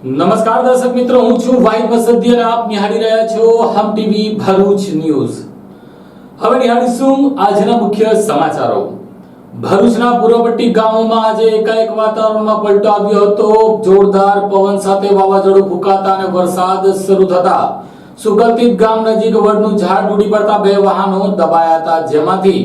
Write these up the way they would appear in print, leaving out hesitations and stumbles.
નમસ્કાર દર્શક મિત્રો, હું છું વાહિદ વસંતી અને આપ નિહાળી રહ્યા છો હમ ટીવી ભરૂચ ન્યૂઝ। હવે નિહાળીશું આજના મુખ્ય સમાચારો। ભરૂચના પૂર્વપટ્ટી ગામોમાં આજે એકાએક વાતાવરણમાં પલટો આવ્યો હતો। જોરદાર પવન સાથે વાવાઝોડું ફૂંકાતા અને વરસાદ શરૂ થતા સુગલતીત ગામ નજીક વડનું ઝાડ તૂટી પડતા બે વાહનો દબાયા હતા, જેમાંથી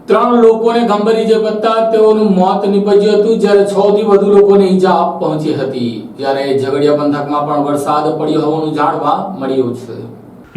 3 લોકોને ગંભીર ઇજા પહોંચતા તેઓનું મોત નીપજ્યું હતું, જ્યારે 6 થી વધુ લોકોને ઇજા પહોંચી હતી। જ્યારે ઝઘડિયા પંથકમાં પણ વરસાદ પડ્યો હોવાનું જાણવા મળ્યું છે।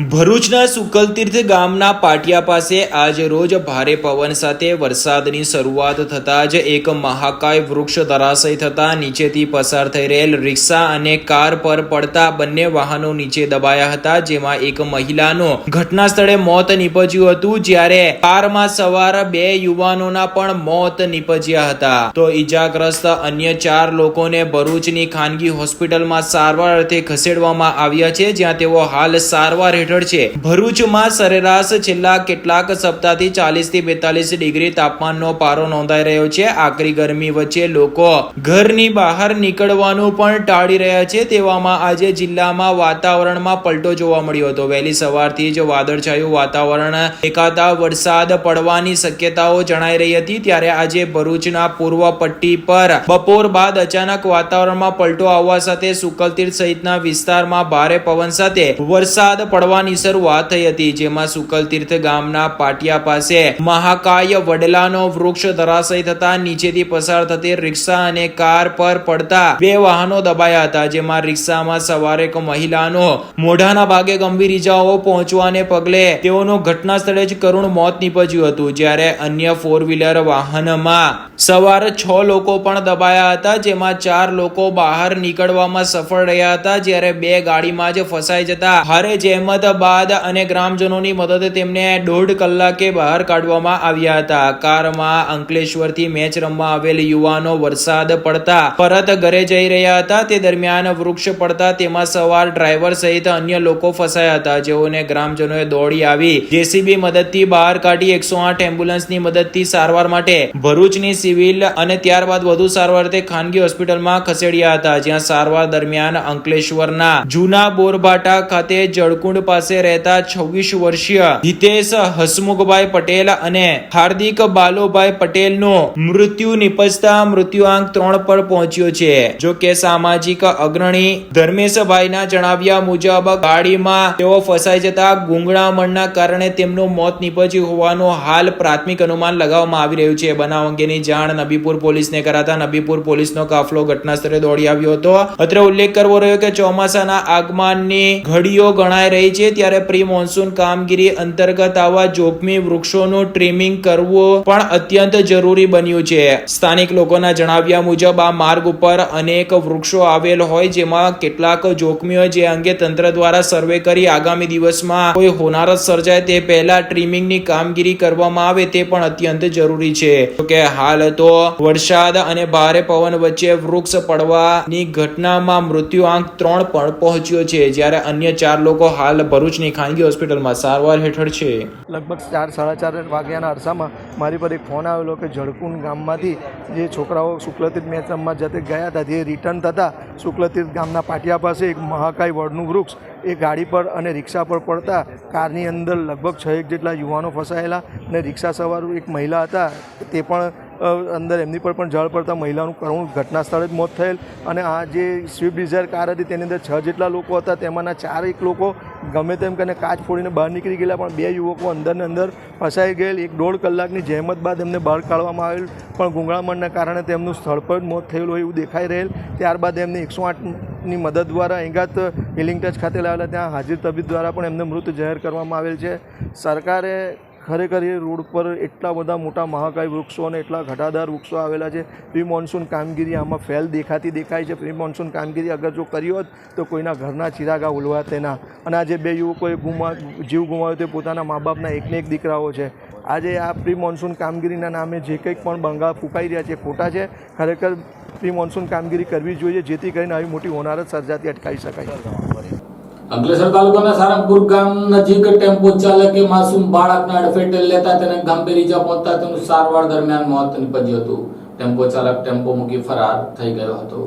ભરૂચના સુકલતીર્થ ગામના પાટિયા પાસે આજ રોજ ભારે પવન સાથે વરસાદની શરૂઆત થતા જ એક મહાકાય વૃક્ષ ધરાશયી થતા નીચેથી પસાર થઈ રહેલ રિક્ષા અને કાર પર પડતા બંને વાહનો નીચે દબાયા હતા, જેમાં એક મહિલાનું ઘટના સ્થળે મોત નીપજ્યું હતું, જ્યારે કારમાં સવાર 2 યુવાનોના પણ મોત નીપજ્યા હતા। તો ઈજાગ્રસ્ત અન્ય 4 લોકોને ભરૂચની ખાનગી હોસ્પિટલમાં સારવાર અર્થે ખસેડવામાં આવ્યા છે, જ્યાં તેઓ હાલ સારવાર ભરૂચમાં સરેરાશ છેલ્લા કેટલાક સપ્તાહથી 40 થી 42 ડિગ્રી તાપમાનનો પારો નોંધાઈ રહ્યો છે। આકરી ગરમી વચ્ચે લોકો ઘરની બહાર નીકળવાનું પણ ટાળી રહ્યા છે। તેવામાં આજે જિલ્લામાં વાતાવરણમાં પલટો જોવા મળ્યો હતો। વહેલી સવારથી જ વાદળછાયું વાતાવરણ દેખાતા વરસાદ પડવાની શક્યતાઓ જણાઈ રહી હતી, ત્યારે આજે ભરૂચના પૂર્વ પટ્ટી પર બપોર બાદ અચાનક વાતાવરણમાં પલટો આવવા સાથે સુકલતીર્થ સહિતના વિસ્તારમાં ભારે પવન સાથે વરસાદ પડવાની શરૂઆત થઈ હતી, જેમાં સુકલતીર્થ ગામના પાટિયા પાસે મહાકાય વડલાનો વૃક્ષ ધરાશયી થતા નીચેથી પસાર થતી રિક્ષા અને કાર પર પડતા 2 વાહનો દબાયા હતા, જેમાં રિક્ષામાં સવાર એક મહિલાનો મોઢાના ભાગે ગંભીર ઈજાઓ પહોંચવાને પગલે તેઓનું ઘટના સ્થળે જ કરુણ મોત નીપજ્યું હતું, જ્યારે અન્ય 4 વ્હીલર વાહનમાં સવાર 6 લોકો પણ દબાયા હતા, જેમાં 4 લોકો બહાર નીકળવામાં સફળ રહ્યા હતા, જ્યારે 2 ગાડીમાં જ ફસાઈ જતા ભારે જહેમત બાદ અને ગ્રામજનોની મદદ તેમને 1.5 કલાકે બહાર કાઢવામાં આવ્યા હતા। કારમાં અંકલેશ્વરથી મેચ રમવા આવેલ યુવાનો વરસાદ પડતા પરત ઘરે જઈ રહ્યા હતા, તે દરમિયાન વૃક્ષ પડતા તેમાં સવાર ડ્રાઈવર સહિત અન્ય લોકો ફસાયા હતા, જેઓને ગ્રામજનોએ દોડી આવી જેસીબી મદદથી બહાર કાઢી 108 એમ્બ્યુલન્સની મદદથી સારવાર માટે ભરૂચની સિવિલ અને ત્યારબાદ વધુ સારવાર અર્થે ખાનગી હોસ્પિટલમાં ખસેડ્યા હતા, જ્યાં સારવાર દરમિયાન અંકલેશ્વરના જૂના બોરભાટા ખાતે જળકુંડ પાસે રહેતા 26 વર્ષીય હિતેશ હસમુખભાઈ પટેલ અને હાર્દિક બાલોભાઈ પટેલનું મૃત્યુ નીપજતા મૃત્યુઆંક 3 પર પહોંચ્યો છે। જો કે સામાજિક અગ્રણી ધર્મેશભાઈના જણાવ્યા મુજબ ગાડીમાં તેઓ ફસાઈ જતા ગૂંગળામણના કારણે તેમનું મોત નીપજ્યું હોવાનું હાલ પ્રાથમિક અનુમાન લગાવવામાં આવી રહ્યું છે। બનાવ અંગેની જાણ નબીપુર પોલીસને કરાતા નબીપુર પોલીસનો કાફલો ઘટના સ્થળે દોડી આવ્યો હતો। અત્રે ઉલ્લેખ કરવો રહ્યો કે ચોમાસાના આગમનની ઘડીઓ ગણાઈ રહી છે, ત્યારે પ્રી મોન્સૂન કામગીરી અંતર્ગત આવા જોખમી વૃક્ષોનું ટ્રીમિંગ કરવું પણ અત્યંત જરૂરી બન્યું છે। સ્થાનિક લોકોના જણાવ્યા મુજબ આ માર્ગ ઉપર અનેક વૃક્ષો આવેલ હોય, જેમાં કેટલાક જોખમી હોય, જે અંગે તંત્ર દ્વારા સર્વે કરી આગામી દિવસમાં કોઈ હોનારત સર્જાય તે પહેલા ટ્રીમિંગની કામગીરી કરવામાં આવે તે પણ અત્યંત જરૂરી છે। કે હાલ તો વરસાદ અને ભારે પવન વચ્ચે વૃક્ષ પડવાની ઘટનામાં મૃત્યુઆંક 3 પર પહોંચ્યો છે, જ્યારે અન્ય 4 લોકો હાલ ભરૂચની ખાનગી હોસ્પિટલમાં સારવાર હેઠળ છે। લગભગ 4-4:30 વાગ્યાના અરસામાં મારી પર એક ફોન આવેલો કે જળકુંડ ગામમાંથી જે છોકરાઓ શુક્લતીર્થ મેચ રમવા જતે ગયા હતા તે રિટર્ન થતાં શુક્લતીર્થ ગામના પાટિયા પાસે એક મહાકાય વડનું વૃક્ષ એ ગાડી પર અને રિક્ષા પર પડતા કારની અંદર લગભગ 6 જેટલા યુવાનો ફસાયેલા અને રિક્ષા સવાર એક મહિલા હતા તે પણ અંદર એમની પર પણ જળ પડતા મહિલાનું કરુણ ઘટના સ્થળે જ મોત થયેલ, અને આ જે સ્વિફ્ટ ડિઝાયર કાર હતી તેની અંદર 6 જેટલા લોકો હતા, તેમાંના 4 લોકો ગમે તેમ કરીને કાચ ફોડીને બહાર નીકળી ગયેલા, પણ 2 યુવકો અંદર ફસાઈ ગયેલ। 1.5 કલાકની જહેમત બાદ એમને બહાર કાઢવામાં આવેલ, પણ ગૂંગળામણના કારણે તેમનું સ્થળ પર જ મોત થયેલું હોય એવું દેખાઈ રહેલ। ત્યારબાદ એમને 108ની મદદ દ્વારા અહીંગાત હિલિંગ ટચ ખાતે લાવેલા, ત્યાં હાજર તબીબ દ્વારા પણ એમને મૃત જાહેર કરવામાં આવેલ છે। સરકારે ખરેખર એ રોડ પર એટલા બધા મોટા મહાકાય વૃક્ષો અને એટલા ઘટાદાર વૃક્ષો આવેલા છે, પ્રી મોન્સૂન કામગીરી આમાં ફેલ દેખાય છે। પ્રી મોન્સૂન કામગીરી અગર જો કરી હોત તો કોઈના ઘરના ચિરાગા ઉલવા તેના, અને આજે 2 યુવકોએ જીવ ગુમાવ્યો તે પોતાના મા બાપના એકને એક દીકરાઓ છે। આજે આ પ્રી મોન્સૂન કામગીરીના નામે જે કંઈક પણ બંગા ફૂંકાઈ રહ્યા છે ખોટા છે। ખરેખર પ્રી મોન્સૂન કામગીરી કરવી જોઈએ, જેથી કરીને આવી મોટી હોનારત સર્જાતી અટકાવી શકાય। અંકલેશ્વર તાલુકાના સારંગપુર ગામ નજીક ટેમ્પો ચાલકે માસૂમ બાળકને અડફેટે લેતા તેને ગંભીર ઈજા પહોંચતા તેનું સારવાર દરમિયાન મોત નીપજ્યું હતું। ટેમ્પો ચાલક ટેમ્પો મૂકી ફરાર થઈ ગયો હતો।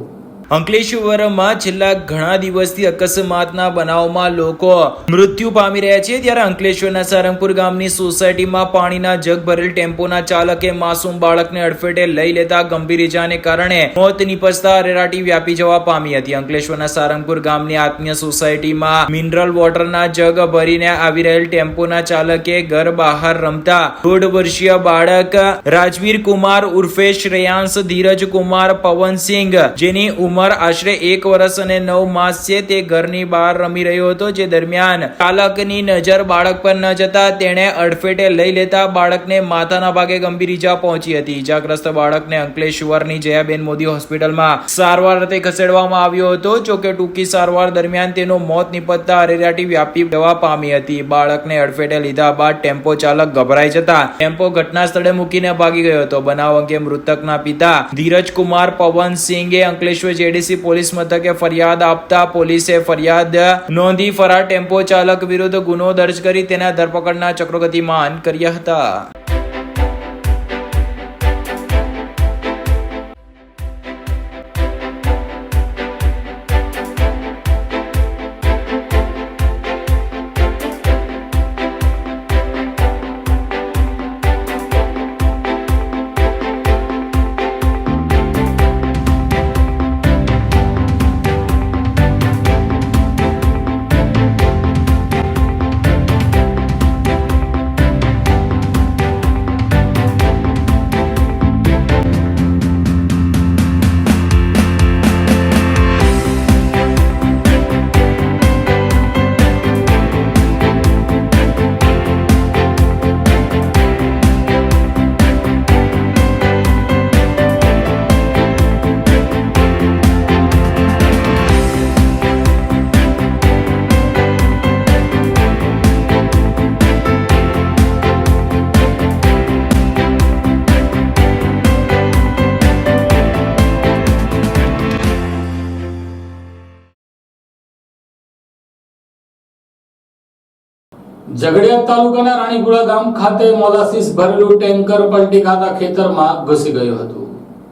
અંકલેશ્વરમાં છેલ્લા ઘણા દિવસથી અકસ્માતના બનાવમાં લોકો મૃત્યુ પામી રહ્યા છે, ત્યારે અંકલેશ્વરના સારંગપુર ગામની સોસાયટીમાં પાણીના જગ ભરેલ ટેમ્પોના ચાલકે માસૂમ બાળકને અડફેટે લઈ લેતા ગંભીર ઇજાને કારણે મોત નિપજતા અરેરાટી વ્યાપી જવા પામી હતી. અંકલેશ્વરના સારંગપુર ગામની આત્મીય સોસાયટીમાં મિનરલ વોટરના જગ ભરીને આવી રહેલ ટેમ્પોના ચાલકે ઘર બહાર રમતા 1.5 વર્ષીય બાળક રાજવીર કુમાર ઉર્ફે શ્રેયાંશ ધીરજ કુમાર પવનસિંહ, જેની ઉંમર આશરે 1 વર્ષ અને 9 માસ છે, તે ઘરની બહાર રમી રહ્યો હતો. જે દરમિયાન ચાલકની નજર બાળક પર ન જતા તેણે અડફેટે લઈ લેતા બાળકને માથાના ભાગે ગંભીર ઈજા પહોંચી હતી. ઈજાગ્રસ્ત બાળકને અંકલેશ્વરની જયાબેન મોદી હોસ્પિટલમાં સારવાર અર્થે ખસેડવામાં આવ્યો હતો. જોકે ટૂંકી સારવાર દરમિયાન તેનું મોત નિપજતા અરેરાટી વ્યાપી જવા પામી હતી. બાળકને અડફેટે લીધા બાદ ટેમ્પો ચાલક ગભરાઈ જતા ટેમ્પો ઘટના સ્થળે મૂકીને ભાગી ગયો હતો. બનાવ અંગે મૃતકના પિતા ધીરજ કુમાર પવનસિંહે અંકલેશ્વર જેડીસી પોલીસ મથકે ફરિયાદ આપતા પોલીસે ફરિયાદ નોંધી ફરાર ટેમ્પો ચાલક વિરુદ્ધ ગુનો દર્જ કરી તેના ધરપકડના ચક્રો ગતિમાન કર્યા હતા. ઝઘડિયા તાલુકાના રાણીપુરા ગામ ખાતે મોલાસીસ ભરેલું ટેન્કર પલટી ખાતા ખેતરમાં ઘૂસી ગયું હતું.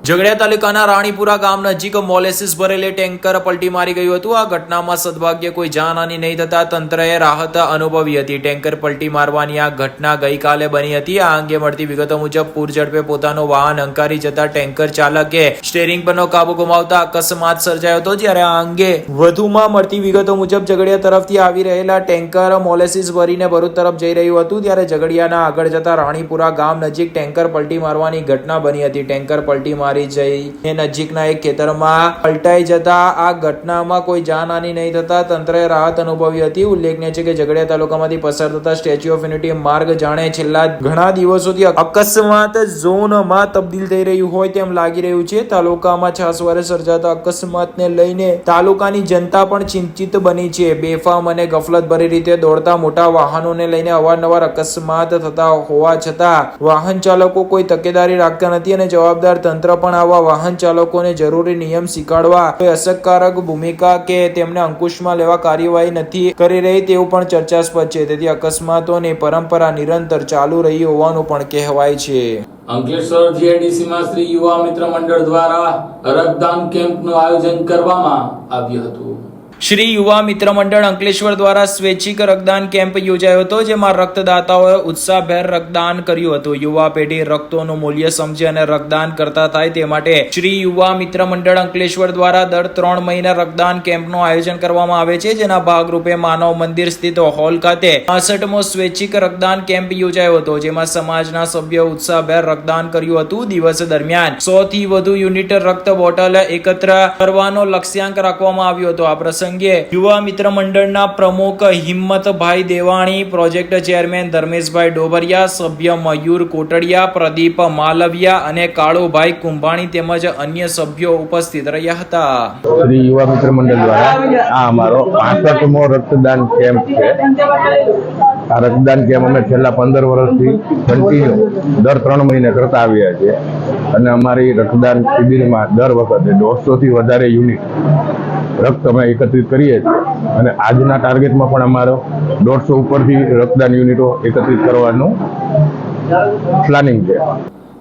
ઝઘડિયા તાલુકાના રાણીપુરા ગામ નજીક મોલેસીસ ભરેલી ટેન્કર પલટી મારી ગયું હતું. આ ઘટનામાં સદભાગ્ય કોઈ જાનહાની નહીં થતા તંત્રએ રાહત અનુભવી હતી. ટેન્કર પલટી મારવાની આ ઘટના ગઈકાલે બની હતી. આ અંગે મળતી વિગતો મુજબ પૂર ઝડપે પોતાનું વાહન હંકારી જતા ટેન્કર ચાલકે સ્ટીયરિંગ પરનો કાબુ ગુમાવતા અકસ્માત સર્જાયો હતો. જ્યારે આ અંગે વધુમાં મળતી વિગતો મુજબ ઝઘડિયા તરફથી આવી રહેલા ટેન્કર મોલેસીસ ભરીને ભરૂચ તરફ જઈ રહ્યું હતું. ત્યારે ઝઘડિયાના આગળ જતા રાણીપુરા ગામ નજીક ટેન્કર પલટી મારવાની ઘટના બની હતી. ટેન્કર પલટી મારી જઈ નજીકના એક ખેતરમાં પલટાઈ જતા આ ઘટનામાં કોઈ જાનહાની નહીં થતા તંત્રએ રાહત અનુભવી હતી. ઉલ્લેખનીય છે કે ઝઘડિયા તાલુકામાંથી પસાર થતા સ્ટેચ્યુ ઓફ યુનિટી માર્ગ જાણે છેલ્લા ઘણા દિવસોથી અકસ્માત ઝોનમાં તબદીલ થઈ રહ્યું હોય તેમ લાગી રહ્યું છે. તાલુકામાં છાસવારે સર્જાતા અકસ્માતને લઈને તાલુકાની જનતા પણ ચિંતિત બની છે. બેફામ અને ગફલતભરી રીતે દોડતા મોટા વાહનોને લઈને અવારનવાર અકસ્માત થતા હોવા છતાં વાહન ચાલકો કોઈ તકેદારી રાખતા નથી અને જવાબદાર તંત્ર પણ આવા વાહન ચાલકોને જરૂરી નિયમ શીખવાડવા કોઈ અસરકારક ભૂમિકા કે તેમને અંકુશમાં લેવા કાર્યવાહી નથી કરી રહી તેવું પણ ચર્ચાસ્પદ છે. તેથી અકસ્માતોની પરંપરા નિરંતર ચાલુ રહી હોવાનું પણ કહેવાય છે. અંકલેશ્વર જીઆઈડીસીમાં શ્રી યુવા મિત્ર મંડળ દ્વારા રક્તદાન કેમ્પનું આયોજન કરવામાં આવ્યું હતું. શ્રી યુવા મિત્ર મંડળ અંકલેશ્વર દ્વારા સ્વૈચ્છિક રક્તદાન કેમ્પ યોજાયો હતો, જેમાં રક્તદાતાઓએ ઉત્સાહભેર રક્તદાન કર્યું હતું. યુવા પેઢી રક્તનું મૂલ્ય સમજે અને રક્તદાન કરતા થાય તે માટે શ્રી યુવા મિત્ર મંડળ અંકલેશ્વર દ્વારા દર 3 મહિને રક્તદાન કેમ્પનું આયોજન કરવામાં આવે છે, જેના ભાગરૂપે માનવ મંદિર સ્થિત હોલ ખાતે 65મો સ્વૈચ્છિક રક્તદાન કેમ્પ યોજાયો હતો, જેમાં સમાજના સભ્યો ઉત્સાહભેર રક્તદાન કર્યું હતું. દિવસ દરમિયાન 100 થી વધુ યુનિટ રક્ત બોટલ એકત્ર કરવાનો લક્ષ્યાંક રાખવામાં આવ્યો હતો. આ પ્રસંગે યુવા મિત્ર મંડળના પ્રમુખ હિંમતભાઈ દેવાણી, પ્રોજેક્ટ ચેરમેન ધર્મેશભાઈ ડોબરિયા, સભ્ય મયુર કોટડિયા, પ્રદીપ માલવિયા અને કાળુભાઈ કુંભાણી તેમજ અન્ય સભ્યો ઉપસ્થિત રહ્યા હતા. શ્રી યુવા મિત્ર મંડળ દ્વારા આ અમારો 65મો રક્તદાન કેમ્પ છે. આ રક્તદાન કેમ્પ અમે છેલ્લા 15 વર્ષથી કન્ટિન્યુ દર 3 મહિને કરતા આવ્યા છે અને અમારી રક્તદાન શિબિરમાં દર વખતે 150 થી વધારે યુનિટ રક્ત અમે એકત્રિત કરીએ છીએ અને આજના ટાર્ગેટમાં પણ અમારો 150 ઉપરથી રક્તદાન યુનિટો એકત્રિત કરવાનું પ્લાનિંગ છે.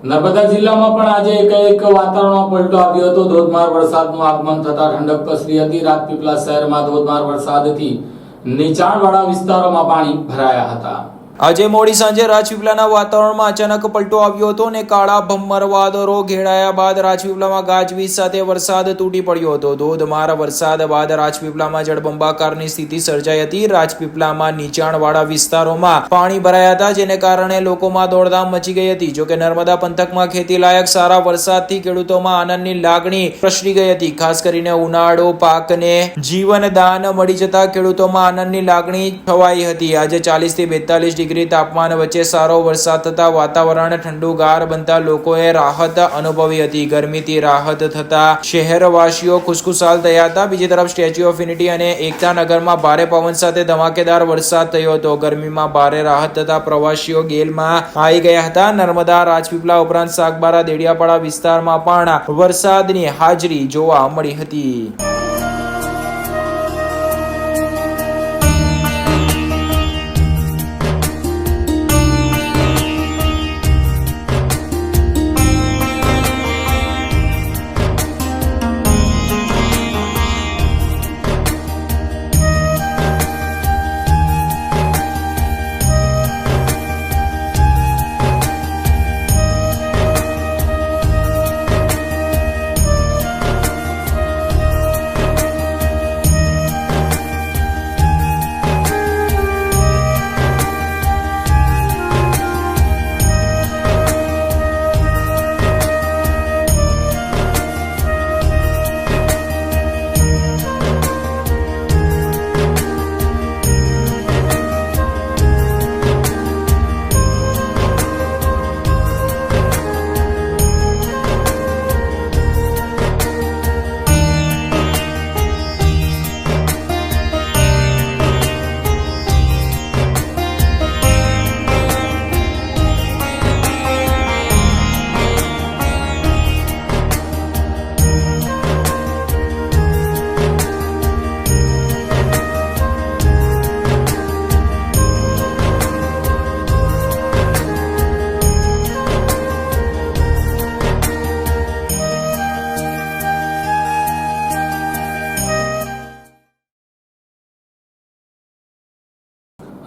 નર્મદા જિલ્લામાં પણ આજે એકાએક વાતાવરણમાં પલટો આવ્યો હતો. ધોધમાર વરસાદનું આગમન થતા ઠંડક પ્રસરી હતી. રાજપીપળા શહેરમાં ધોધમાર વરસાદથી નીચાણવાળા વિસ્તારોમાં પાણી ભરાયા હતા. આજે મોડી સાંજે રાજપીપળાના વાતાવરણમાં અચાનક પલટો આવ્યો હતો અને કાળા ભમ્મર વાદળો ઘેરાયા બાદ રાજપીપળામાં ગાજવીજ સાથે વરસાદ તૂટી પડ્યો હતો. ધોધમાર વરસાદ બાદ રાજપીપળામાં જળબંબાકારની સ્થિતિ સર્જાઈ હતી. રાજપીપળામાં નીચાણવાળા વિસ્તારોમાં પાણી ભરાયા હતા, જેને કારણે લોકોમાં દોડધામ મચી ગઈ હતી. જોકે નર્મદા પંથકમાં ખેતીલાયક સારા વરસાદથી ખેડૂતોમાં આનંદની લાગણી પ્રસરી ગઈ હતી. ખાસ કરીને ઉનાળો પાકને જીવનદાન મળી જતા ખેડૂતોમાં આનંદની લાગણી છવાઈ હતી. આજે 40 થી 42 ડિગ્રી તાપમાન વચ્ચે સારો વરસાદ થતા વાતાવરણ ઠંડુગાર બનતા લોકોએ રાહત અનુભવી હતી. ગરમીથી રાહત થતા શહેરવાસીઓ ખુશખુશાલ થયા હતા. બીજી તરફ સ્ટેચ્યુ ઓફ યુનિટી અને એકતા નગરમાં ભારે પવન સાથે ધમાકેદાર વરસાદ થયો હતો. ગરમીમાં ભારે રાહત થતા પ્રવાસીઓ ગેલમાં આવી ગયા હતા. નર્મદા, રાજપીપળા ઉપરાંત સાગબારા, દેડિયાપાડા વિસ્તારમાં પણ વરસાદની હાજરી જોવા મળી હતી.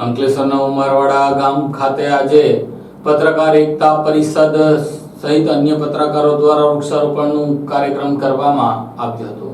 અંકલેશ્વરના ઉમરવાડા ગામ ખાતે આજે પત્રકાર એકતા પરિષદ સહિત અન્ય પત્રકારો દ્વારા વૃક્ષારોપણનું કાર્યક્રમ કરવામાં આવ્યો હતો.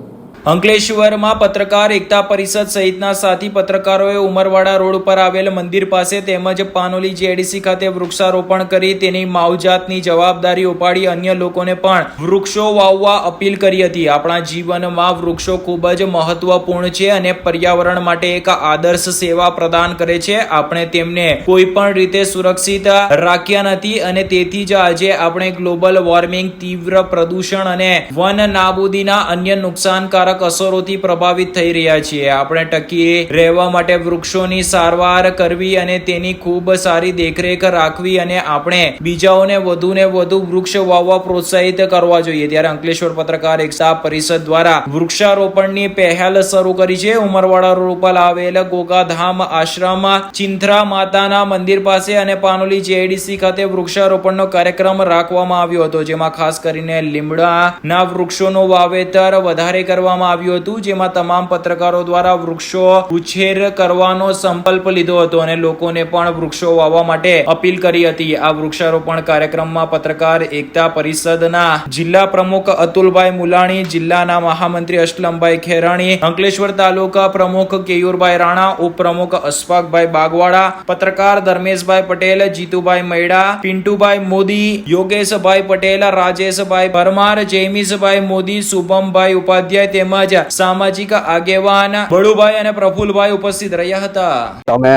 અંકલેશ્વરમાં પત્રકાર એકતા પરિષદ સહિતના સાથી પત્રકારોએ ઉમરવાડા રોડ પર આવેલ મંદિર પાસે તેમજ પાનોલી જેડીસી ખાતે વૃક્ષારોપણ કરી તેની માવજાતની જવાબદારી ઉપાડી અન્ય લોકોને પણ વૃક્ષો વાવવા અપીલ કરી હતી. આપણા જીવનમાં વૃક્ષો ખૂબ જ મહત્વપૂર્ણ છે અને પર્યાવરણ માટે એક આદર્શ સેવા પ્રદાન કરે છે. આપણે તેમને કોઈ પણ રીતે સુરક્ષિત રાખ્યા નથી અને તેથી જ આજે આપણે ગ્લોબલ વોર્મિંગ, તીવ્ર પ્રદૂષણ અને વન નાબૂદીના અન્ય નુકસાનકારક અસરોથી પ્રભાવિત થઈ રહ્યા છીએ. આપણે ટકી રહેવા માટે વૃક્ષોની સારવાર કરવી અને તેની ખૂબ સારી દેખરેખ રાખવી અને આપણે બીજાઓને વધુને વધુ વૃક્ષ વાવવા પ્રોત્સાહિત કરવા જોઈએ. ત્યારે અંકલેશ્વર પત્રકાર એકતા પરિષદ દ્વારા વૃક્ષારોપણની પહેલ શરૂ કરી છે. ઉમરવાડા રોડ ઉપર આવેલ ગોગાધામ આશ્રમ, ચિંથરા માતાના મંદિર પાસે અને પાનોલી જેડીસી ખાતે વૃક્ષારોપણનો કાર્યક્રમ રાખવામાં આવ્યો હતો, જેમાં ખાસ કરીને લીમડાના વૃક્ષોનું વાવેતર વધારે કરવામાં આવ્યું હતું, જેમાં તમામ પત્રકારો દ્વારા વૃક્ષો ઉછેર કરવાનો સંકલ્પ લીધો હતો અને લોકોને પણ વૃક્ષો વાવવા માટે અપીલ કરી હતી. આ વૃક્ષારોપણ કાર્યક્રમમાં પત્રકાર એકતા પરિષદના જિલ્લા પ્રમુખ અતુલભાઈ મુલાણી, જિલ્લાના મહામંત્રી અસલમભાઈ ખેરાણી, અંકલેશ્વર તાલુકા પ્રમુખ કેયુરભાઈ રાણા, ઉપપ્રમુખ અશફાકભાઈ બાગવાડા, પત્રકાર ધર્મેશભાઈ પટેલ, જીતુભાઈ મૈડા, પિન્ટુભાઈ મોદી, યોગેશભાઈ પટેલ, રાજેશભાઈ પરમાર, જયમીશભાઈ મોદી, શુભમભાઈ ઉપાધ્યાય તેમજ સામાજિક આગેવાન બળુભાઈ અને પ્રફુલભાઈ ઉપસ્થિત રહ્યા હતા. અમે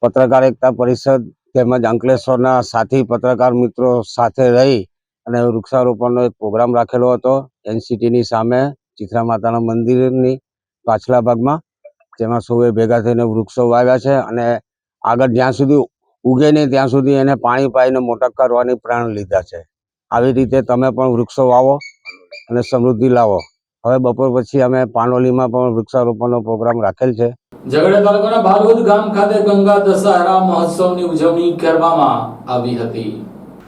પત્રકાર એકતા પરિષદ તેમજ અંકલેશ્વરના સાથી પત્રકાર મિત્રો સાથે રહી અને વૃક્ષારોપણનો એક પ્રોગ્રામ રાખેલો હતો એનસીટીની સામે ચિત્રા માતાના મંદિરની પાછલા ભાગમાં, જેમાં સૌએ ભેગા થઈને વૃક્ષો વાવ્યા છે અને આગળ જ્યાં સુધી ઉગે નહીં ત્યાં સુધી એને પાણી પાઈને મોટા કરવાની પ્રણ લીધા છે. આવી રીતે તમે પણ વૃક્ષો વાવો અને સમૃદ્ધિ લાવો. હવે બપોર પછી અમે પાનોલીમાં પણ વૃક્ષારોપણનો પ્રોગ્રામ રાખેલ છે. ઝઘડા તાલુકાના ભાલોદ ગામ ખાતે ગંગા દશહરા મહોત્સવની ઉજવણી કરવામાં આવી હતી.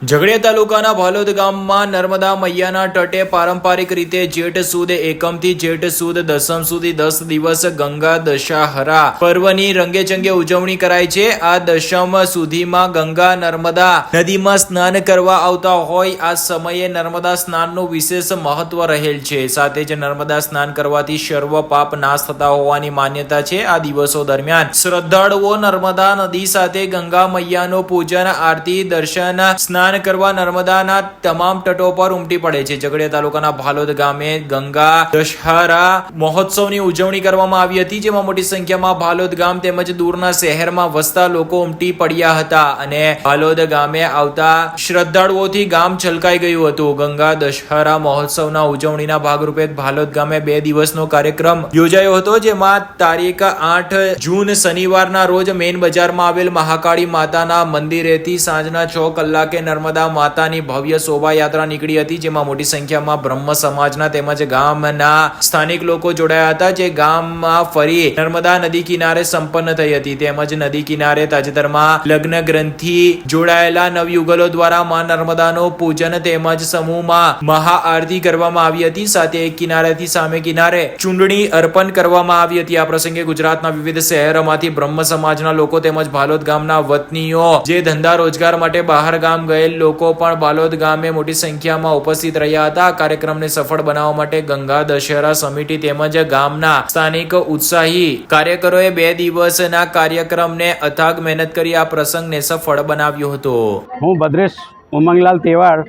ઝઘડિયા તાલુકાના ભાલોદ ગામમાં નર્મદા મૈયાના તટે પારંપરિક રીતે જેઠ સુદ એકમથી જેઠ સુદ દસમ સુધી 10 દિવસ ગંગા દશાહરા પર્વની રંગેચંગે ઉજવણી કરાય છે. આ દશમ સુધીમાં ગંગા નર્મદા નદીમાં સ્નાન કરવા આવતા હોય આ સમયે નર્મદા સ્નાનનું વિશેષ મહત્વ રહેલ છે. સાથે જ નર્મદા સ્નાન કરવાથી સર્વ પાપ નાશ થતા હોવાની માન્યતા છે. આ દિવસો દરમિયાન શ્રદ્ધાળુઓ નર્મદા નદી સાથે ગંગા મૈયાનું પૂજન, આરતી, દર્શન, સ્નાન કરવા નર્મદાના તમામ તટો પર ઉમટી પડે છે. ઝઘડિયા તાલુકાના ભાલોદ ગામે ગંગા દશહરા મહોત્સવની ઉજવણી કરવામાં આવી હતી, જેમાં મોટી સંખ્યામાં ભાલોદ ગામ તેમજ દૂરના શહેરમાં વસતા લોકો ઉમટી પડ્યા હતા અને ભાલોદ ગામે આવતા શ્રદ્ધાળુઓથી ગામ છલકાઈ ગયું હતું. ગંગા દશહરા મહોત્સવના ઉજવણીના ભાગરૂપે ભાલોદ ગામે 2 દિવસનો કાર્યક્રમ યોજાયો હતો, જેમાં તારીખ 8 જૂન શનિવારના રોજ મેઇન બજારમાં આવેલ મહાકાળી માતાના મંદિરેથી સાંજના 6 કલાકે નર્મદા માતાની ભવ્ય શોભાયાત્રા નીકળી હતી, જેમાં મોટી સંખ્યામાં બ્રહ્મ સમાજના તેમજ ગામના સ્થાનિક લોકો જોડાયા હતા, જે ગામમાં ફરી નર્મદા નદી કિનારે સંપન્ન થઈ હતી. તેમજ નદી કિનારે તાજેતરમાં લગ્ન ગ્રંથિ જોડાયેલા નવયુગલો દ્વારા માં નર્મદાનું પૂજન તેમજ સમૂહમાં મહાઆરતી કરવામાં આવી હતી. સાથે એક કિનારેથી સામે કિનારે ચૂંટણી અર્પણ કરવામાં આવી હતી. આ પ્રસંગે ગુજરાતના વિવિધ શહેરોમાંથી બ્રહ્મ સમાજના લોકો તેમજ ભાલોદ ગામના વતનીઓ જે ધંધા રોજગાર માટે બહાર ગામ ગયેલ લોકો પણ ભાલોદ ગામે મોટી સંખ્યામાં ઉપસ્થિત રહ્યા હતા. આ કાર્યક્રમને સફળ બનાવવા માટે ગંગા દશહરા સમિતિ તેમજ ગામના સ્થાનિક ઉત્સાહી કાર્યકરોએ 2 દિવસના કાર્યક્રમને અથાગ મહેનત કરી આ પ્રસંગને સફળ બનાવ્યો હતો. હું ભદ્રેશ ઉમંગલાલ તેવાર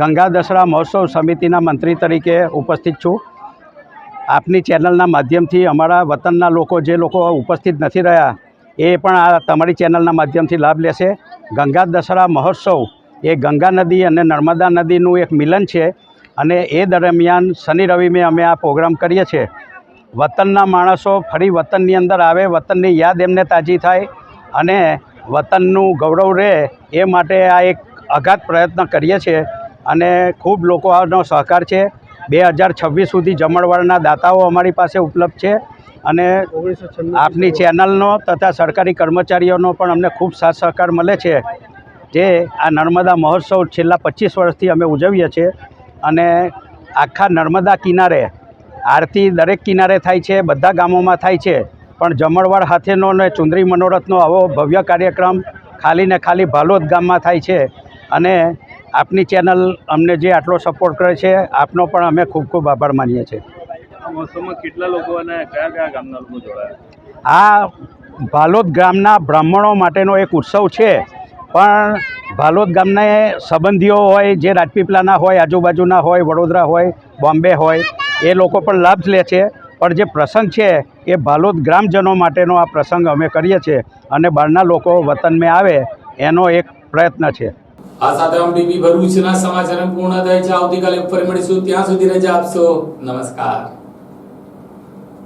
ગંગા દશહરા મહોત્સવ સમિતિના મંત્રી તરીકે ઉપસ્થિત છું. આપની ચેનલના માધ્યમથી અમારા વતનના લોકો જે લોકો ઉપસ્થિત નથી રહ્યા એ પણ આ તમારી ચેનલના માધ્યમથી લાભ લેશે. ગંગા દશહરા મહોત્સવ એ ગંગા નદી અને નર્મદા નદીનું એક મિલન છે અને એ દરમિયાન શનિ રવિ અમે આ પ્રોગ્રામ કરીએ છીએ. વતનના માણસો ફરી વતનની અંદર આવે, વતનની યાદ એમને તાજી થાય અને વતનનું ગૌરવ રહે એ માટે આ એક અગાધ પ્રયત્ન કરીએ છીએ અને ખૂબ લોકો આનો સહકાર છે. 2026 સુધી જમણવારના દાતાઓ અમારી પાસે ઉપલબ્ધ છે અને આપની ચેનલનો તથા સરકારી કર્મચારીઓનો પણ અમને ખૂબ સાથ સહકાર મળે છે. જે આ નર્મદા મહોત્સવ છેલ્લા 25 વર્ષથી અમે ઉજવીએ છીએ અને આખા નર્મદા કિનારે આરતી દરેક કિનારે થાય છે, બધા ગામોમાં થાય છે, પણ જમણવાર હાથેનો અને ચુંદરી મનોરથનો આવો ભવ્ય કાર્યક્રમ ખાલી ને ખાલી ભાલોદ ગામમાં થાય છે અને આપની ચેનલ અમને જે આટલો સપોર્ટ કરે છે આપનો પણ અમે ખૂબ ખૂબ આભાર માનીએ છીએ. આ મહોત્સવમાં કેટલા લોકો અને કયા કયા ગામના લોકો જોડાયા? આ ભાલોદ ગામના બ્રાહ્મણો માટેનો એક ઉત્સવ છે, પણ ભાલોદ ગામના સંબંધીઓ હોય જે રાજપીપળાના હોય, આજુબાજુના હોય, વડોદરા હોય, બોમ્બે હોય એ લોકો પણ લાભ લે છે. પણ જે પ્રસંગ છે એ ભાલોદ ગ્રામજનો માટેનો આ પ્રસંગ અમે કરીએ છીએ અને બહારના લોકો વતનમાં આવે એનો એક પ્રયત્ન છે. આ સાથે હમ ટીવી ભરૂચના સમાચાર પૂર્ણ થાય છે. આવતીકાલે ફરી મળીશું. ત્યાં સુધી રજા આપશો. નમસ્કાર.